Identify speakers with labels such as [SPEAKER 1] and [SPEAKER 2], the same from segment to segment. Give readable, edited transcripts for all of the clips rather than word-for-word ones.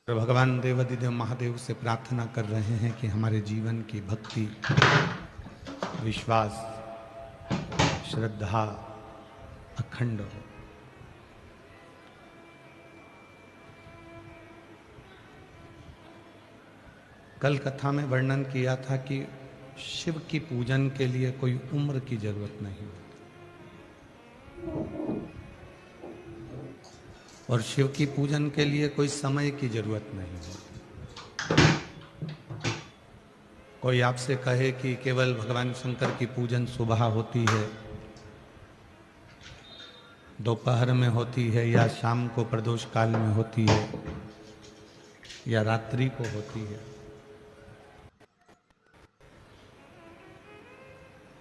[SPEAKER 1] भगवान देवाधिदेव महादेव से प्रार्थना कर रहे हैं कि हमारे जीवन की भक्ति, विश्वास, श्रद्धा अखंड हो। कल कथा में वर्णन किया था कि शिव की पूजन के लिए कोई उम्र की जरूरत नहीं होती और शिव की पूजन के लिए कोई समय की जरूरत नहीं होती। कोई आपसे कहे कि केवल भगवान शंकर की पूजन सुबह होती है, दोपहर में होती है, या शाम को प्रदोष काल में होती है, या रात्रि को होती है,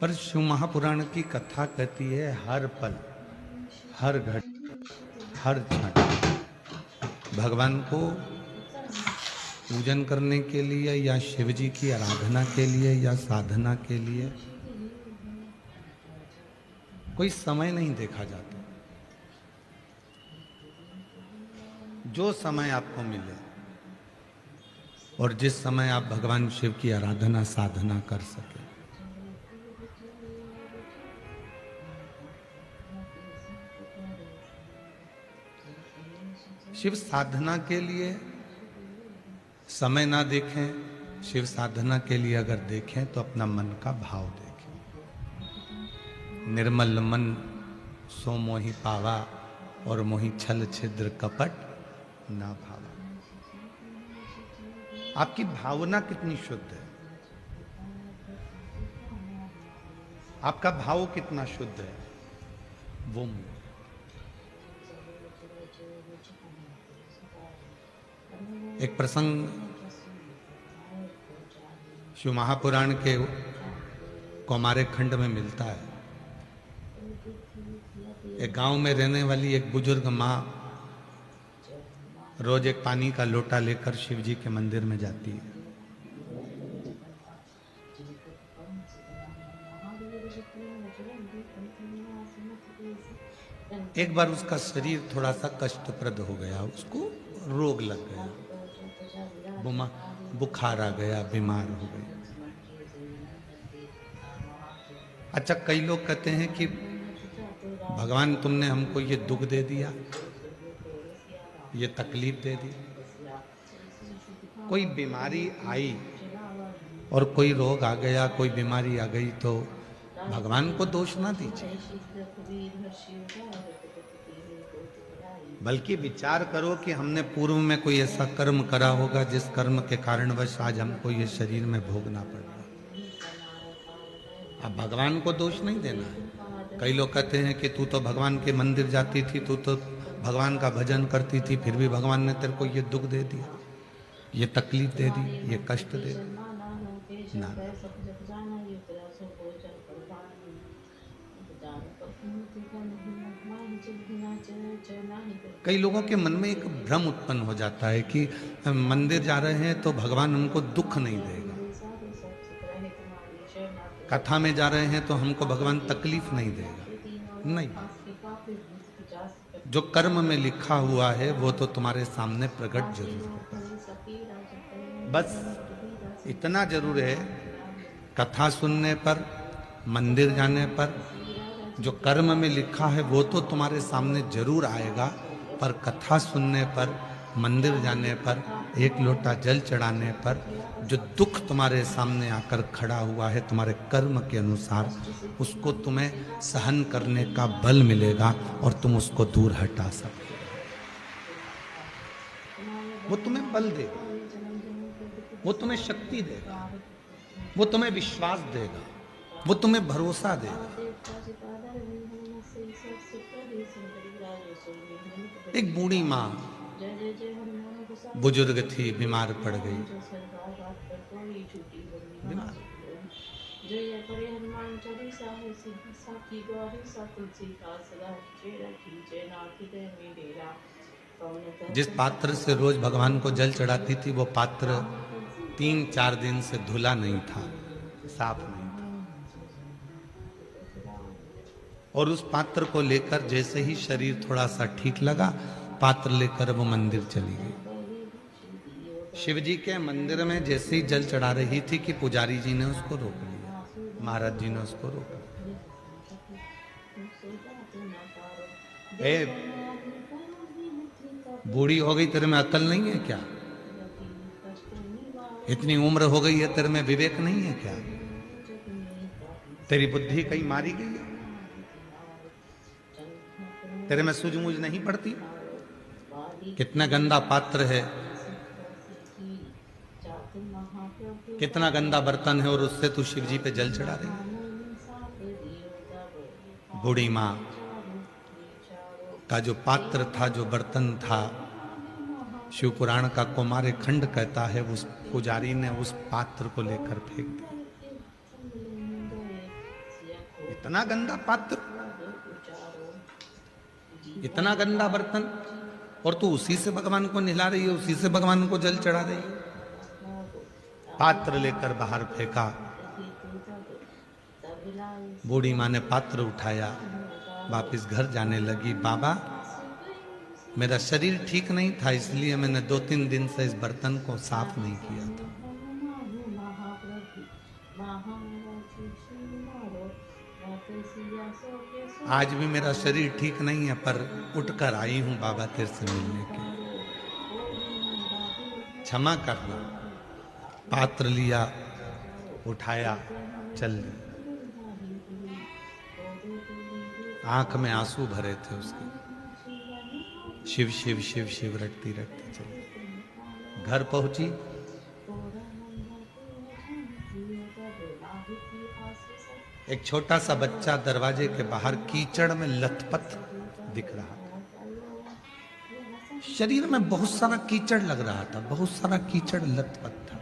[SPEAKER 1] पर शिव महापुराण की कथा कहती है हर पल, हर घड़ी, हर क्षण भगवान को पूजन करने के लिए या शिव जी की आराधना के लिए या साधना के लिए कोई समय नहीं देखा जाता। जो समय आपको मिले और जिस समय आप भगवान शिव की आराधना साधना कर सके। शिव साधना के लिए समय ना देखें, शिव साधना के लिए अगर देखें तो अपना मन का भाव देखें। निर्मल मन सो मोहि पावा और मोहि छल छिद्र कपट ना भावा। आपकी भावना कितनी शुद्ध है, आपका भाव कितना शुद्ध है, वो एक प्रसंग शिव महापुराण के कौमारे खंड में मिलता है। एक गांव में रहने वाली एक बुजुर्ग माँ रोज एक पानी का लोटा लेकर शिव जी के मंदिर में जाती है। एक बार उसका शरीर थोड़ा सा कष्टप्रद हो गया, उसको रोग लग गया, बुखार आ गया, बीमार हो गई। अच्छा, कई लोग कहते हैं कि भगवान तुमने हमको ये दुख दे दिया, ये तकलीफ दे दी। कोई बीमारी आई और कोई रोग आ गया, कोई बीमारी आ गई तो भगवान को दोष ना दीजिए, बल्कि विचार करो कि हमने पूर्व में कोई ऐसा कर्म करा होगा जिस कर्म के कारणवश आज हमको ये शरीर में भोगना पड़ रहा। अब भगवान को दोष नहीं देना है। कई लोग कहते हैं कि तू तो भगवान के मंदिर जाती थी, तू तो भगवान का भजन करती थी, फिर भी भगवान ने तेरे को ये दुख दे दिया, ये तकलीफ दे दी, ये कष्ट दे दी ना। कई लोगों के मन में एक भ्रम उत्पन्न हो जाता है कि मंदिर जा रहे हैं तो भगवान हमको दुख नहीं देगा, कथा में जा रहे हैं तो हमको भगवान तकलीफ नहीं देगा। नहीं, जो कर्म में लिखा हुआ है वो तो तुम्हारे सामने प्रकट जरूर होगा। बस इतना जरूर है, कथा सुनने पर, मंदिर जाने पर जो कर्म में लिखा है वो तो तुम्हारे सामने जरूर आएगा, पर कथा सुनने पर, मंदिर जाने पर, एक लोटा जल चढ़ाने पर जो दुख तुम्हारे सामने आकर खड़ा हुआ है तुम्हारे कर्म के अनुसार, उसको तुम्हें सहन करने का बल मिलेगा और तुम उसको दूर हटा सकते। वो तुम्हें बल देगा, वो तुम्हें शक्ति देगा, वो तुम्हें विश्वास देगा, वो तुम्हें भरोसा देगा। एक बूढ़ी माँ बुजुर्ग थी, बीमार पड़ गई, बीमार। जिस पात्र से रोज भगवान को जल चढ़ाती थी वो पात्र 3-4 दिन से धुला नहीं था, साफ नहीं था, और उस पात्र को लेकर जैसे ही शरीर थोड़ा सा ठीक लगा, पात्र लेकर वो मंदिर चली गई। शिव जी के मंदिर में जैसे ही जल चढ़ा रही थी कि पुजारी जी ने उसको रोक लिया, महाराज जी ने उसको रोका। ए, बूढ़ी हो गई, तेरे में अकल नहीं है क्या? इतनी उम्र हो गई है, तेरे में विवेक नहीं है क्या? तेरी बुद्धि कहीं मारी गई है? तेरे में सूझबूझ नहीं पड़ती? कितना गंदा पात्र है, कितना गंदा बर्तन है, और उससे तू शिव जी पे जल चढ़ा रही है। बूढ़ी माँ का जो पात्र था, जो बर्तन था, शिव पुराण का कुमार खंड कहता है, उस पुजारी ने उस पात्र को लेकर फेंक दिया। इतना गंदा पात्र, इतना गंदा बर्तन, और तू उसी से भगवान को नहला रही है, उसी से भगवान को जल चढ़ा रही है। पात्र लेकर बाहर फेंका। बूढ़ी माँ ने पात्र उठाया, वापिस घर जाने लगी। बाबा, मेरा शरीर ठीक नहीं था, इसलिए मैंने 2-3 दिन से इस बर्तन को साफ नहीं किया था। आज भी मेरा शरीर ठीक नहीं है, पर उठकर आई हूं बाबा तेरे से मिलने के, क्षमा करना। पात्र लिया, उठाया, चल ली। आंख में आंसू भरे थे उसके। शिव शिव शिव शिव रटती रटती चली। घर पहुंची, एक छोटा सा बच्चा दरवाजे के बाहर कीचड़ में लथपथ दिख रहा था। शरीर में बहुत सारा कीचड़ लग रहा था, बहुत सारा कीचड़ लथपथ था,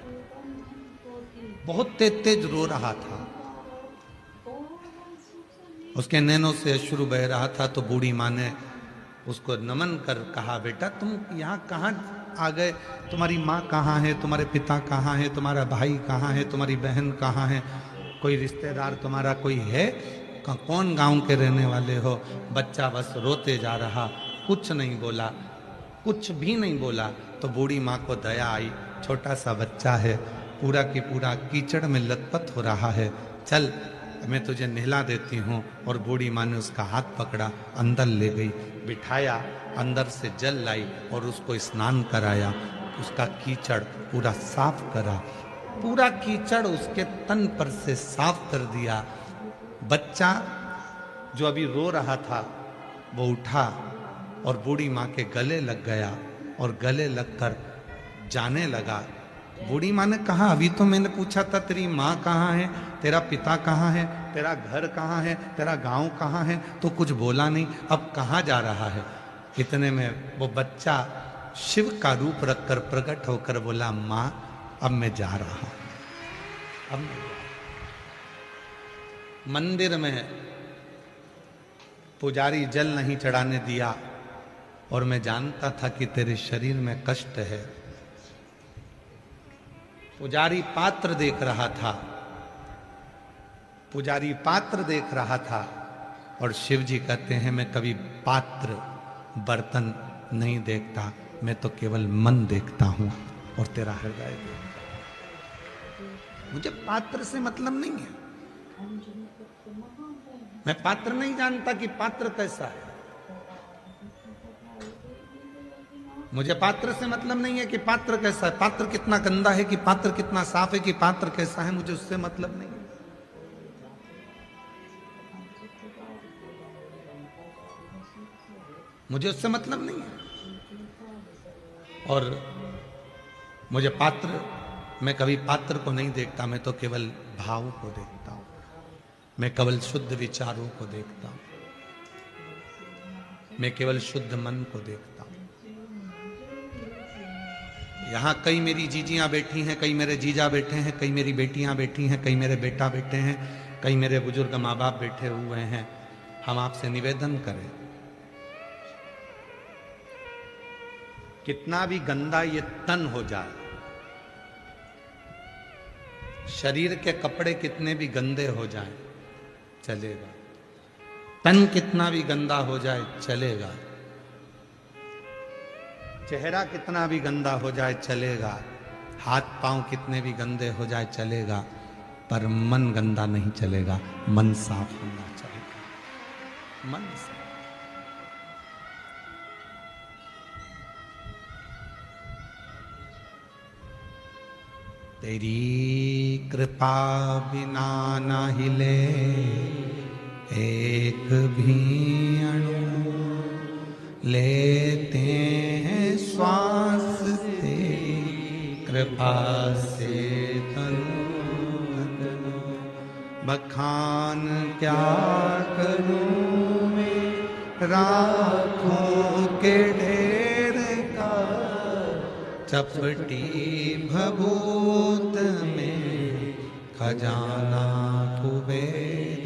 [SPEAKER 1] बहुत तेज तेज रो रहा था। उसके नैनों से अश्रु बह रहा था। तो बूढ़ी माँ ने उसको नमन कर कहा, बेटा तुम यहाँ कहाँ आ गए? तुम्हारी माँ कहाँ है? तुम्हारे पिता कहाँ है? तुम्हारा भाई कहाँ है? तुम्हारी बहन कहाँ है? कोई रिश्तेदार तुम्हारा कोई है? कौन गांव के रहने वाले हो? बच्चा बस रोते जा रहा, कुछ नहीं बोला, कुछ भी नहीं बोला। तो बूढ़ी माँ को दया आई, छोटा सा बच्चा है, पूरा की पूरा कीचड़ में लथपथ हो रहा है, चल मैं तुझे नहला देती हूँ। और बूढ़ी माँ ने उसका हाथ पकड़ा, अंदर ले गई, बिठाया, अंदर से जल लाई और उसको स्नान कराया। उसका कीचड़ पूरा साफ करा, पूरा कीचड़ उसके तन पर से साफ कर दिया। बच्चा जो अभी रो रहा था वो उठा और बूढ़ी माँ के गले लग गया और गले लगकर जाने लगा। बूढ़ी माँ ने कहा, अभी तो मैंने पूछा था तेरी माँ कहाँ है, तेरा पिता कहाँ है, तेरा घर कहाँ है, तेरा गांव कहाँ है, तो कुछ बोला नहीं, अब कहाँ जा रहा है? इतने में वो बच्चा शिव का रूप रखकर प्रकट होकर बोला, माँ अब मैं जा रहा हूं। अब मंदिर में पुजारी जल नहीं चढ़ाने दिया और मैं जानता था कि तेरे शरीर में कष्ट है। पुजारी पात्र देख रहा था, पुजारी पात्र देख रहा था। और शिव जी कहते हैं, मैं कभी पात्र बर्तन नहीं देखता, मैं तो केवल मन देखता हूं और तेरा हृदय देखता। मुझे पात्र से मतलब नहीं है, मैं पात्र नहीं जानता कि पात्र कैसा है। मुझे पात्र से मतलब नहीं है कि पात्र कैसा है, पात्र कितना गंदा है, कि पात्र कितना साफ है, कि पात्र कैसा है, मुझे उससे मतलब नहीं है। मुझे उससे मतलब नहीं है। और मुझे पात्र, मैं कभी पात्र को नहीं देखता, मैं तो केवल भाव को देखता हूं, मैं केवल शुद्ध विचारों को देखता हूं, मैं केवल शुद्ध मन को देखता हूं। यहां कई मेरी जीजियां बैठी हैं, कई मेरे जीजा बैठे हैं, कई मेरी बेटियां बैठी हैं, कई मेरे बेटा बैठे हैं, कई मेरे बुजुर्ग माँ बाप बैठे हुए हैं। हम आपसे निवेदन करें, कितना भी गंदा ये तन हो जाए, शरीर के कपड़े कितने भी गंदे हो जाएं, चलेगा। तन कितना भी गंदा हो जाए चलेगा, चेहरा कितना भी गंदा हो जाए चलेगा, हाथ पांव कितने भी गंदे हो जाए चलेगा, पर मन गंदा नहीं चलेगा, मन साफ होना चाहिए, मन साफ। तेरी कृपा बिना न हिले एक भी अणु, लेते हैं श्वास तेरी कृपा से तनु, बखान क्या करूं मैं राखों के ढेर का, चपटी भभूत में खजाना कुबेर,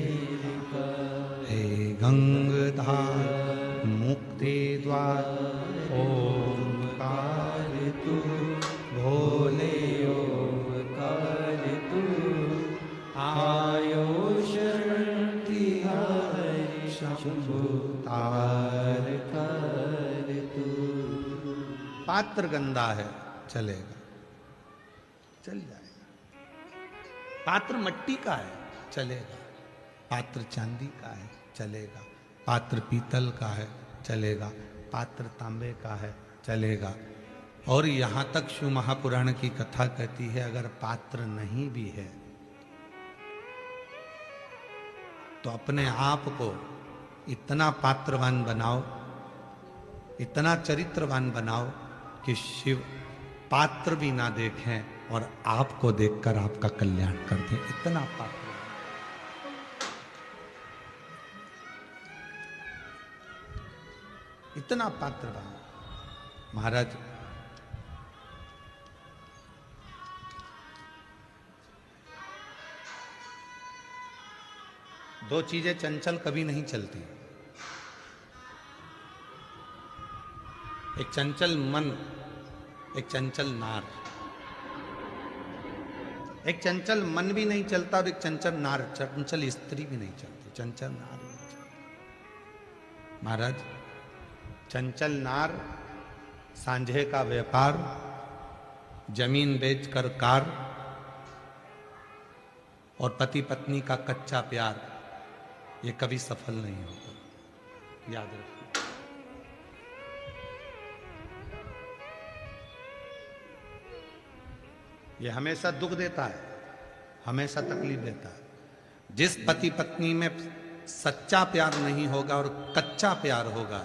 [SPEAKER 1] हे गंगाधार मुक्ति द्वार ओंकार तू, भोले ओंकार तू, आयो शरण तिहारी शंभु तार कर तू। पात्र गंदा है चलेगा, चल जाएगा। पात्र मिट्टी का है चलेगा, पात्र चांदी का है चलेगा, पात्र पीतल का है चलेगा, पात्र तांबे का है चलेगा। और यहां तक शिव महापुराण की कथा कहती है अगर पात्र नहीं भी है तो अपने आप को इतना पात्रवान बनाओ, इतना चरित्रवान बनाओ कि शिव पात्र भी ना देखें और आपको देखकर आपका कल्याण कर दें, इतना पात्र। इतना पात्र बना। महाराज दो चीजें चंचल कभी नहीं चलती, एक चंचल मन, एक चंचल नार। एक चंचल मन भी नहीं चलता और एक चंचल नार, चंचल स्त्री भी नहीं चलती, चंचल नार भी नहीं चलती। महाराज चंचल नार सांझे का व्यापार, जमीन बेचकर कार और पति पत्नी का कच्चा प्यार, ये कभी सफल नहीं होता, याद रखिए। ये हमेशा दुख देता है, हमेशा तकलीफ देता है। जिस पति पत्नी में सच्चा प्यार नहीं होगा और कच्चा प्यार होगा,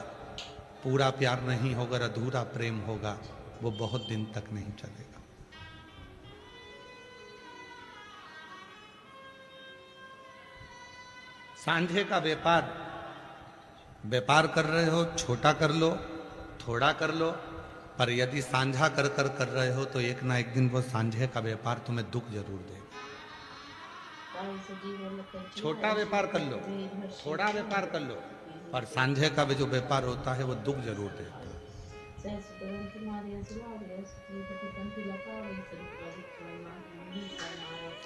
[SPEAKER 1] पूरा प्यार नहीं होगा, अधूरा प्रेम होगा, वो बहुत दिन तक नहीं चलेगा। सांझे का व्यापार, व्यापार कर रहे हो छोटा कर लो, थोड़ा कर लो, पर यदि सांझा कर रहे हो तो एक ना एक दिन वो सांझे का व्यापार तुम्हें दुख जरूर देगा। छोटा व्यापार कर लो, थोड़ा व्यापार कर लो, पर सांझे का जो व्यापार होता है वो दुख जरूर देता है।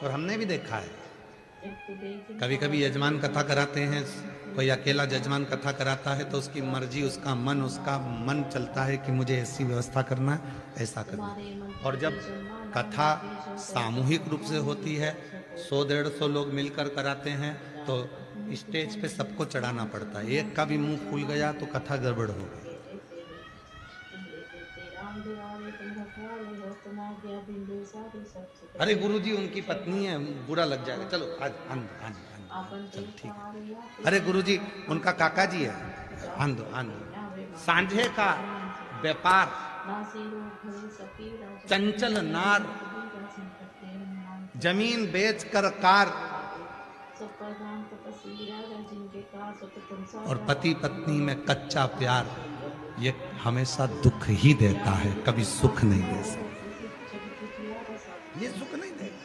[SPEAKER 1] और हमने भी देखा है, कभी कभी यजमान कथा कराते हैं, कोई अकेला यजमान कथा कराता है तो उसकी मर्जी, उसका मन चलता है कि मुझे ऐसी व्यवस्था करना है, ऐसा करना है। और जब कथा सामूहिक रूप से होती है, 100-150 लोग मिलकर कराते हैं, तो स्टेज पे सबको चढ़ाना पड़ता है। एक का भी मुंह खुल गया तो कथा गड़बड़ हो गई। अरे गुरुजी उनकी पत्नी है, बुरा लग जाएगा, चलो आज चलो ठीक है। अरे गुरुजी उनका काका जी है, आंदो। सांझे का व्यापार, चंचल नार, जमीन बेच कर कार, और पति पत्नी में कच्चा प्यार, ये हमेशा दुख ही देता है, कभी सुख नहीं दे सकता। ये सुख नहीं देगा।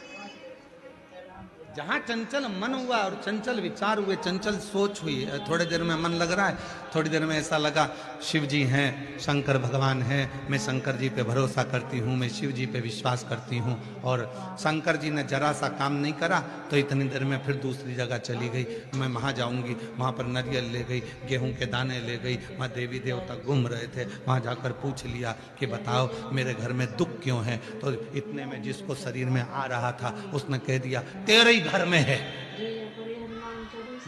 [SPEAKER 1] जहां चंचल मन हुआ और चंचल विचार हुए, चंचल सोच हुई, थोड़ी देर में मन लग रहा है, थोड़ी देर में ऐसा लगा शिव जी हैं, शंकर भगवान हैं, मैं शंकर जी पे भरोसा करती हूँ, मैं शिव जी पे विश्वास करती हूँ, और शंकर जी ने जरा सा काम नहीं करा तो इतनी देर में फिर दूसरी जगह चली गई, मैं वहाँ जाऊँगी, वहाँ पर नारियल ले गई, गेहूँ के दाने ले गई, वहाँ देवी देवता घूम रहे थे, वहाँ जाकर पूछ लिया कि बताओ मेरे घर में दुख क्यों है, तो इतने में जिसको शरीर में आ रहा था उसने कह दिया तेरे ही घर में है,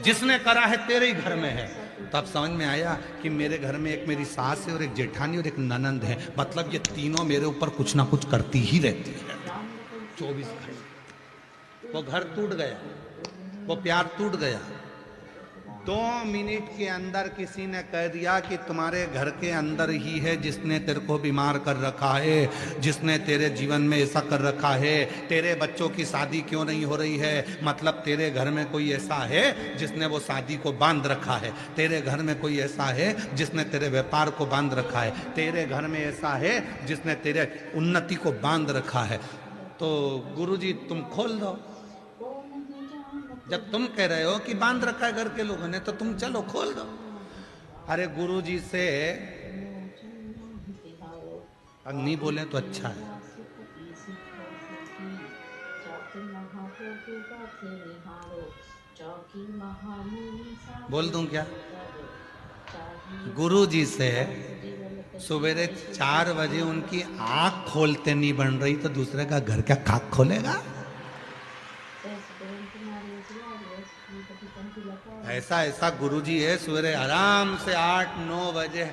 [SPEAKER 1] जिसने करा है तेरे ही घर में है। तो अब समझ में आया कि मेरे घर में एक मेरी सास है और एक जेठानी और एक ननंद है, मतलब ये तीनों मेरे ऊपर कुछ ना कुछ करती ही रहती है 24 घंटे। वो घर टूट गया, वो प्यार टूट गया। 2 मिनट के अंदर किसी ने कह दिया कि तुम्हारे घर के अंदर ही है जिसने तेरे को बीमार कर रखा है, जिसने तेरे जीवन में ऐसा कर रखा है, तेरे बच्चों की शादी क्यों नहीं हो रही है, मतलब तेरे घर में कोई ऐसा है जिसने वो शादी को बांध रखा है, तेरे घर में कोई ऐसा है जिसने तेरे व्यापार को बांध रखा है, तेरे घर में ऐसा है जिसने तेरे उन्नति को बांध रखा है। तो गुरुजी तुम खोल दो, जब तुम कह रहे हो कि बांध रखा है घर के लोगों ने तो तुम चलो खोल दो। अरे गुरुजी से नहीं बोले तो अच्छा है। बोल दूं क्या? गुरुजी से सवेरे 4 बजे उनकी आंख खोलते नहीं बन रही तो दूसरे का घर क्या खाक खोलेगा? ऐसा ऐसा गुरुजी है, सवेरे आराम से 8-9 बजे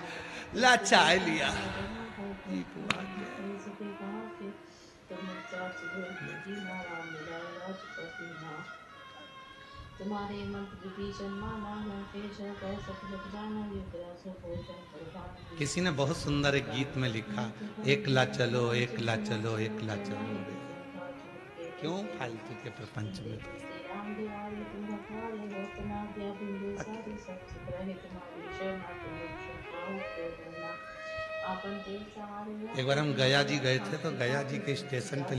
[SPEAKER 1] ला चाय लिया, किसी ने बहुत सुंदर एक गीत में लिखा, एकला चलो एकला चलो एकला चलो, क्यों फालतू के प्रपंच में। एक बार हम गया जी गए थे तो गया जी के स्टेशन पे